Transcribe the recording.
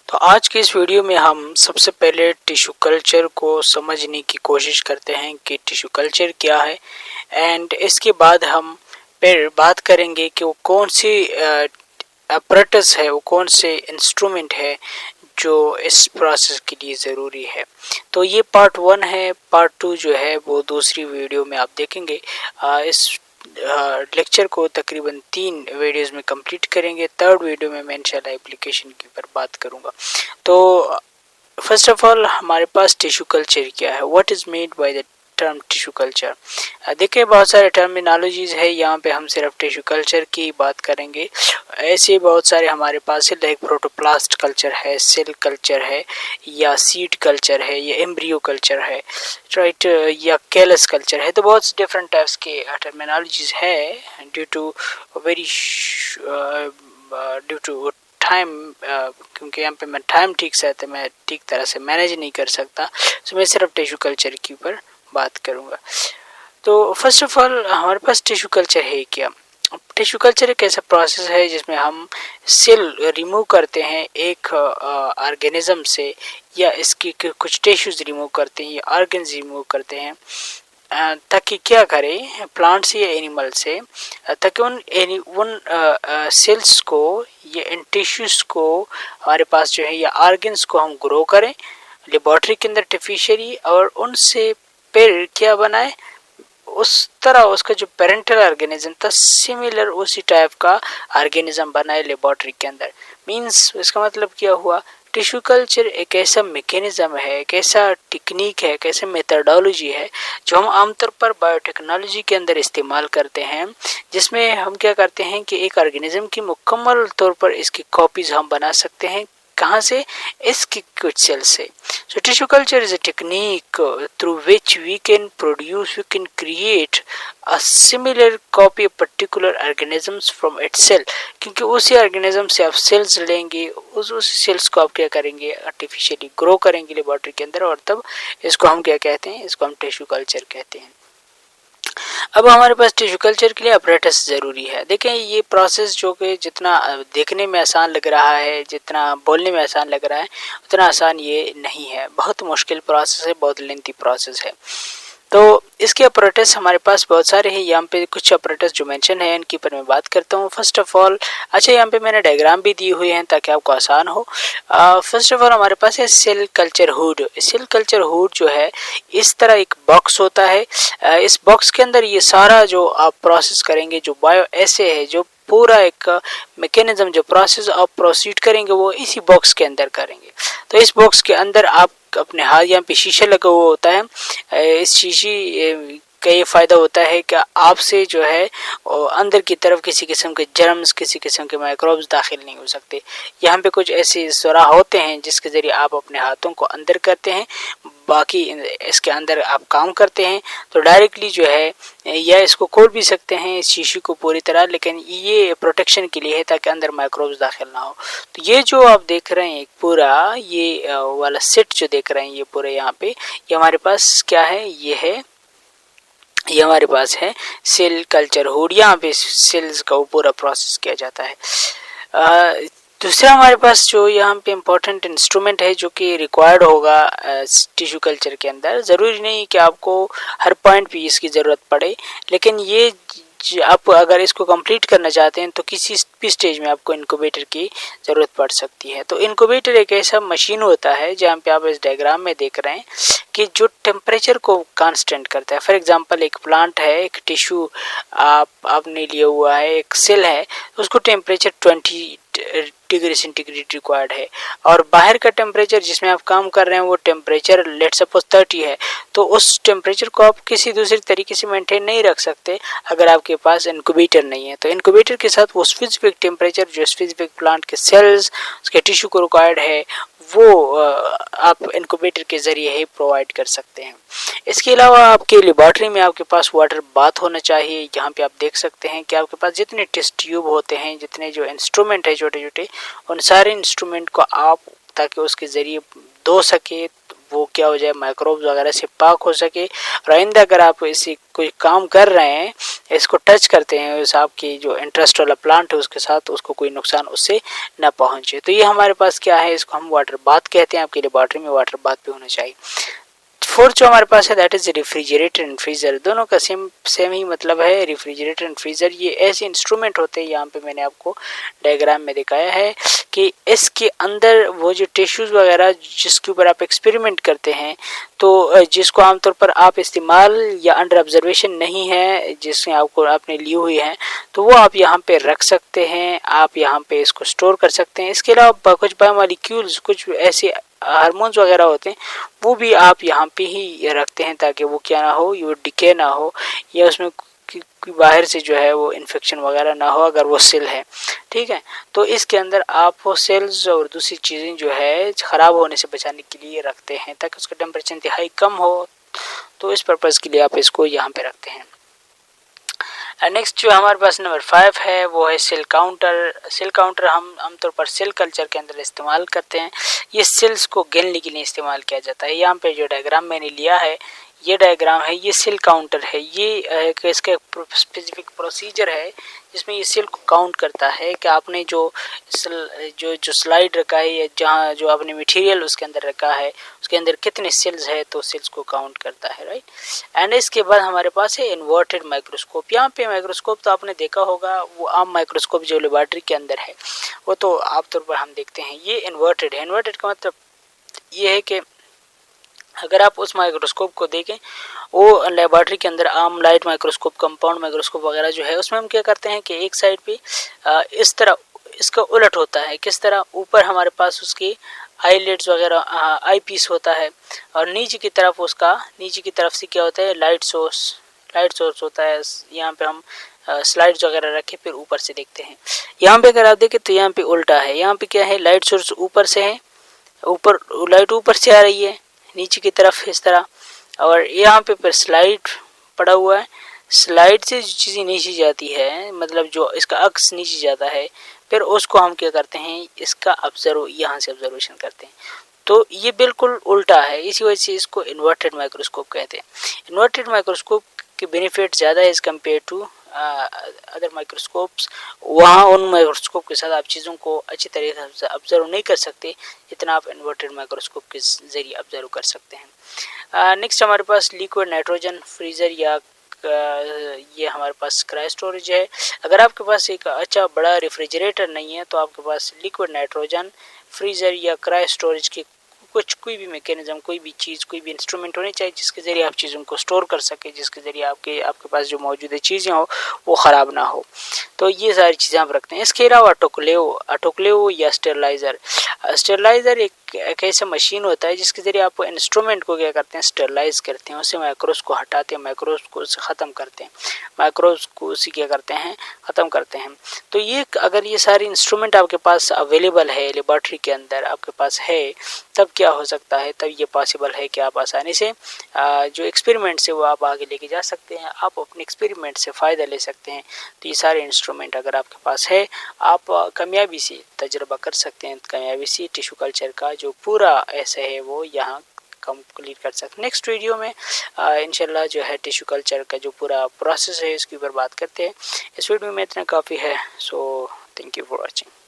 तो आज के इस वीडियो में हम सबसे पहले टिश्यू कल्चर को समझने की कोशिश करते हैं कि टिश्यू कल्चर क्या है एंड इसके बाद हम फिर बात करेंगे कि वो कौन सी अपरेटस है, वो कौन से इंस्ट्रूमेंट है जो इस प्रोसेस के लिए ज़रूरी है। तो ये पार्ट 1 है। पार्ट 2 जो है वो दूसरी वीडियो में आप देखेंगे। इस लेक्चर को तकरीबन 3 वीडियोस में कंप्लीट करेंगे। थर्ड वीडियो में मैं इंशाल्लाह एप्लीकेशन के ऊपर बात करूंगा। तो फर्स्ट ऑफ ऑल हमारे पास टिश्यू कल्चर क्या है, what is made by the term tissue culture. देखिए बहुत सारे टर्मिनोलॉजीज है, यहाँ पे हम सिर्फ टिश्यू कल्चर की बात करेंगे। ऐसे बहुत सारे हमारे पास है, लाइक प्रोटोप्लास्ट कल्चर है, सेल कल्चर है, या सीड कल्चर है, या एम्ब्रियो कल्चर है, राइट, या कैलस कल्चर है। तो बहुत डिफरेंट टाइप्स के टर्मिनोलॉजीज है। Due to very due to time, क्योंकि यहाँ पे मैं टाइम ठीक से आता है, मैं ठीक तरह से मैनेज नहीं कर सकता, तो मैं सिर्फ टिश्यू कल्चर के ऊपर बात करूँगा। तो फर्स्ट ऑफ ऑल हमारे पास टिश्यू कल्चर है क्या। टिश्यू कल्चर एक ऐसा प्रोसेस है जिसमें हम सेल रिमूव करते हैं एक ऑर्गेनिज्म से, या इसकी कुछ टिश्यूज रिमूव करते हैं या ऑर्गन्स रिमूव करते हैं, ताकि क्या करें प्लांट या एनिमल से, ताकि उन सेल्स को या इन टिश्यूज को हमारे पास जो है या ऑर्गन्स को हम ग्रो करें लेबोरेटरी के अंदर आर्टिफिशियली, और उनसे फिर क्या बनाए, उस तरह उसका जो पेरेंटल ऑर्गेनिज्म था सिमिलर उसी टाइप का ऑर्गेनिज्म बनाए लेबोरेटरी के अंदर। मींस इसका मतलब क्या हुआ, टिश्यू कल्चर एक ऐसा मैकेनिज्म है, एक ऐसा टेक्निक है, एक ऐसा मेथडोलॉजी है जो हम आमतौर पर बायोटेक्नोलॉजी के अंदर इस्तेमाल करते हैं, जिसमें हम क्या करते हैं कि एक ऑर्गेनिज्म की मुकम्मल तौर पर इसकी कॉपीज हम बना सकते हैं। कहाँ से, इसकी कुछ सेल से। So tissue culture is a technique through which we can create a similar copy of particular organisms from its cell। क्योंकि उसी ऑर्गेनिज्म से आप सेल्स लेंगे, उसी सेल्स को आप क्या करेंगे, आर्टिफिशियली ग्रो करेंगे लेबोरेटरी के अंदर, और तब इसको हम क्या कहते हैं, इसको हम टिश्यू कल्चर कहते हैं। अब हमारे पास टिश्यू कल्चर के लिए अपरेटस ज़रूरी है। देखें ये प्रोसेस जो कि जितना देखने में आसान लग रहा है, जितना बोलने में आसान लग रहा है, उतना आसान ये नहीं है। बहुत मुश्किल प्रोसेस है, बहुत लेंथी प्रोसेस है। तो इसके अपरेटस हमारे पास बहुत सारे हैं। यहाँ पे कुछ अपरेटस जो मेंशन है इनके ऊपर मैं बात करता हूँ। फर्स्ट ऑफ ऑल, अच्छा यहाँ पे मैंने डायग्राम भी दी हुई हैं ताकि आपको आसान हो। फर्स्ट ऑफ ऑल हमारे पास है cell culture hood. Cell culture hood जो है इस तरह एक बॉक्स होता है। इस बॉक्स के अंदर ये सारा जो आप प्रोसेस करेंगे, जो बायो ऐसे है, जो पूरा एक मैकेनिज्म जो प्रोसेस आप प्रोसीड करेंगे वो इसी बॉक्स के अंदर करेंगे। तो इस बॉक्स के अंदर आप अपने हाथ, यहाँ पे शीशा लगा हुआ होता है। इस शीशी का ये फ़ायदा होता है कि आपसे जो है अंदर की तरफ किसी किस्म के जर्म्स, किसी किस्म के माइक्रोब्स दाखिल नहीं हो सकते। यहाँ पे कुछ ऐसे सुराख होते हैं जिसके ज़रिए आप अपने हाथों को अंदर करते हैं, बाकी इसके अंदर आप काम करते हैं। तो डायरेक्टली जो है या इसको खोल भी सकते हैं इस शीशी को पूरी तरह, लेकिन ये प्रोटेक्शन के लिए है ताकि अंदर माइक्रोब्स दाखिल ना हो। तो ये जो आप देख रहे हैं पूरा ये वाला सेट जो देख रहे हैं ये पूरा, यहाँ पे ये हमारे पास क्या है, ये हमारे पास है सेल कल्चर हुड। यहाँ पे सेल्स का पूरा प्रोसेस किया जाता है। दूसरा हमारे पास जो यहाँ पे इम्पोर्टेंट इंस्ट्रूमेंट है जो कि रिक्वायर्ड होगा टिश्यू कल्चर के अंदर, ज़रूरी नहीं कि आपको हर पॉइंट पे इसकी ज़रूरत पड़े, लेकिन ये आप अगर इसको कंप्लीट करना चाहते हैं तो किसी भी स्टेज में आपको इनक्यूबेटर की ज़रूरत पड़ सकती है। तो इनक्यूबेटर एक ऐसा मशीन होता है जहाँ पे आप इस डायग्राम में देख रहे हैं कि जो टेम्परेचर को कांस्टेंट करता है। फॉर एग्जांपल एक प्लांट है, एक टिश्यू आपने लिया हुआ है, एक सेल है, उसको टेम्परेचर 20 डिग्री सेंटीग्रेड रिक्वायर्ड है, और बाहर का टेम्परेचर जिसमें आप काम कर रहे हैं वो टेम्परेचर लेट्स सपोज 30 है। तो उस टेम्परेचर को आप किसी दूसरे तरीके से मेंटेन नहीं रख सकते अगर आपके पास इनक्यूबेटर नहीं है। तो इनक्यूबेटर के साथ वो स्पेसिफिक टेम्परेचर जो स्पेसिफिक प्लांट के सेल्स, उसके टिश्यू को रिक्वायर्ड है, वो आप इनक्यूबेटर के ज़रिए ही प्रोवाइड कर सकते हैं। इसके अलावा आपके लेबोरेटरी में आपके पास वाटर बाथ होना चाहिए। यहाँ पे आप देख सकते हैं कि आपके पास जितने टेस्ट ट्यूब होते हैं, जितने जो इंस्ट्रूमेंट है छोटे छोटे, उन सारे इंस्ट्रूमेंट को आप ताकि उसके ज़रिए धो सके, वो क्या हो जाए, माइक्रोब्स वगैरह से पाक हो सके। और आइंदा अगर आप इसी कोई काम कर रहे हैं, इसको टच करते हैं उस आपकी जो इंटरेस्ट वाला प्लांट है उसके साथ, उसको कोई नुकसान उससे ना पहुंचे। तो ये हमारे पास क्या है, इसको हम वाटर बाथ कहते हैं। आपके लेबॉर्ट्री में वाटर बाथ भी होना चाहिए। फोर्थ जो हमारे पास है that is refrigerator and freezer. दोनों का सेम ही मतलब है। रेफ्रिजरेटर एंड फ्रीजर ये ऐसे इंस्ट्रूमेंट होते हैं, यहाँ पे मैंने आपको डायग्राम में दिखाया है कि इसके अंदर वो जो टिश्यूज वगैरह जिसके ऊपर आप एक्सपेरिमेंट करते हैं, तो जिसको आमतौर पर आप इस्तेमाल या अंडर ऑब्जर्वेशन नहीं है, जिसमें आपको आपने ली हुई है, तो वो आप यहाँ पे रख सकते हैं, आप यहाँ पे इसको स्टोर कर सकते हैं। इसके अलावा कुछ बायोमोलिक्यूल्स, कुछ ऐसे हार्मोन्स वगैरह होते हैं, वो भी आप यहाँ पे ही रखते हैं ताकि वो क्या ना हो, ये डिके ना हो, या उसमें बाहर से जो है वो इन्फेक्शन वगैरह ना हो अगर वो सेल है। ठीक है, तो इसके अंदर आप वो सेल्स और दूसरी चीज़ें जो है ख़राब होने से बचाने के लिए रखते हैं ताकि उसका टेम्परेचर इंतहाई कम हो। तो इस पर्पज़ के लिए आप इसको यहाँ पे रखते हैं। नेक्स्ट जो हमारे पास नंबर 5 है वो है सेल काउंटर। सेल काउंटर हम आमतौर पर सेल कल्चर के अंदर इस्तेमाल करते हैं। ये सेल्स को गिनने के लिए इस्तेमाल किया जाता है। यहाँ पे जो डायग्राम मैंने लिया है, ये डायग्राम है, ये सेल काउंटर है। ये इसका स्पेसिफिक प्रोसीजर है जिसमें ये सेल को काउंट करता है कि आपने जो स्लाइड रखा है या जहाँ जो आपने मटेरियल उसके अंदर रखा है उसके अंदर कितने सेल्स है, तो सेल्स को काउंट करता है, राइट। एंड इसके बाद हमारे पास है इन्वर्टेड माइक्रोस्कोप। यहाँ पे माइक्रोस्कोप तो आपने देखा होगा, वो आम माइक्रोस्कोप जो लेबॉर्ट्री के अंदर है वो तो आमतौर पर हम देखते हैं। ये इन्वर्टेड है। इन्वर्टेड का मतलब ये है कि अगर आप उस माइक्रोस्कोप को देखें, वो लेबॉर्ट्री के अंदर आम लाइट माइक्रोस्कोप, कंपाउंड माइक्रोस्कोप वगैरह जो है, उसमें हम क्या करते हैं कि एक साइड पे इस तरह इसका उलट होता है। किस तरह, ऊपर हमारे पास उसकी आईलिड्स वगैरह आई पीस होता है और नीचे की तरफ से क्या होता है, लाइट सोर्स होता है। यहाँ पे हम स्लाइड्स वगैरह रखे फिर ऊपर से देखते हैं। यहाँ पे अगर आप देखें तो यहाँ पे उल्टा है। यहाँ पे क्या है, लाइट सोर्स ऊपर से है, ऊपर लाइट ऊपर से आ रही है नीचे की तरफ इस तरह, और यहाँ पे फिर स्लाइड पड़ा हुआ है। स्लाइड से जो चीज़ें नीचे जाती है, मतलब जो इसका अक्स नीचे जाता है, फिर उसको हम क्या करते हैं, इसका यहाँ से ऑब्जर्वेशन करते हैं। तो ये बिल्कुल उल्टा है, इसी वजह से इसको इन्वर्टेड माइक्रोस्कोप कहते हैं। इन्वर्टेड माइक्रोस्कोप के बेनिफिट ज़्यादा है as compared to other microscopes. वहाँ उन माइक्रोस्कोप के साथ आप चीज़ों को अच्छी तरीके से ऑब्जर्व नहीं कर सकते जितना आप इन्वर्टेड माइक्रोस्कोप के ज़रिए ऑब्जर्व कर सकते हैं। नेक्स्ट हमारे पास लिक्विड नाइट्रोजन फ्रीज़र या ये हमारे पास क्रायो स्टोरेज है। अगर आपके पास एक अच्छा बड़ा रेफ्रिजरेटर नहीं है तो आपके पास लिक्विड नाइट्रोजन फ्रीज़र या क्रायो स्टोरेज की कोई भी मैकेनिज्म, कोई भी चीज़, कोई भी इंस्ट्रूमेंट होने चाहिए जिसके ज़रिए आप चीज़ों को स्टोर कर सके, जिसके ज़रिए आपके पास जो मौजूदा चीज़ें हो वो ख़राब ना हो। तो ये सारी चीज़ें हम रखते हैं। इसके अलावा ऑटोक्लेव या स्टेरलाइज़र एक ऐसा मशीन होता है जिसके ज़रिए आप इंस्ट्रूमेंट को क्या करते हैं, स्टेरलाइज करते हैं, उससे माइक्रोब्स को हटाते हैं, माइक्रोब्स को उससे ख़त्म करते हैं, माइक्रोब्स को उसी क्या करते हैं, ख़त्म करते हैं। तो ये अगर ये सारे इंस्ट्रूमेंट आपके पास अवेलेबल है, लेबॉर्ट्री के अंदर आपके पास है, तब क्या हो सकता है, तब ये पॉसिबल है कि आप आसानी से जो एक्सपेरिमेंट से वो आप आगे लेके जा सकते हैं, आप अपने एक्सपेरिमेंट से फ़ायदा ले सकते हैं। तो ये सारे इंस्ट्रूमेंट अगर आपके पास है, आप कामयाबी से तजुर्बा कर सकते हैं, कामयाबी से टिश्यू कल्चर का जो पूरा ऐसा है वो यहाँ कंप्लीट कर सकते हैं। नेक्स्ट वीडियो में इंशाल्लाह जो है टिश्यू कल्चर का जो पूरा प्रोसेस है इसके ऊपर बात करते हैं। इस वीडियो में इतना काफ़ी है। So thank you for watching.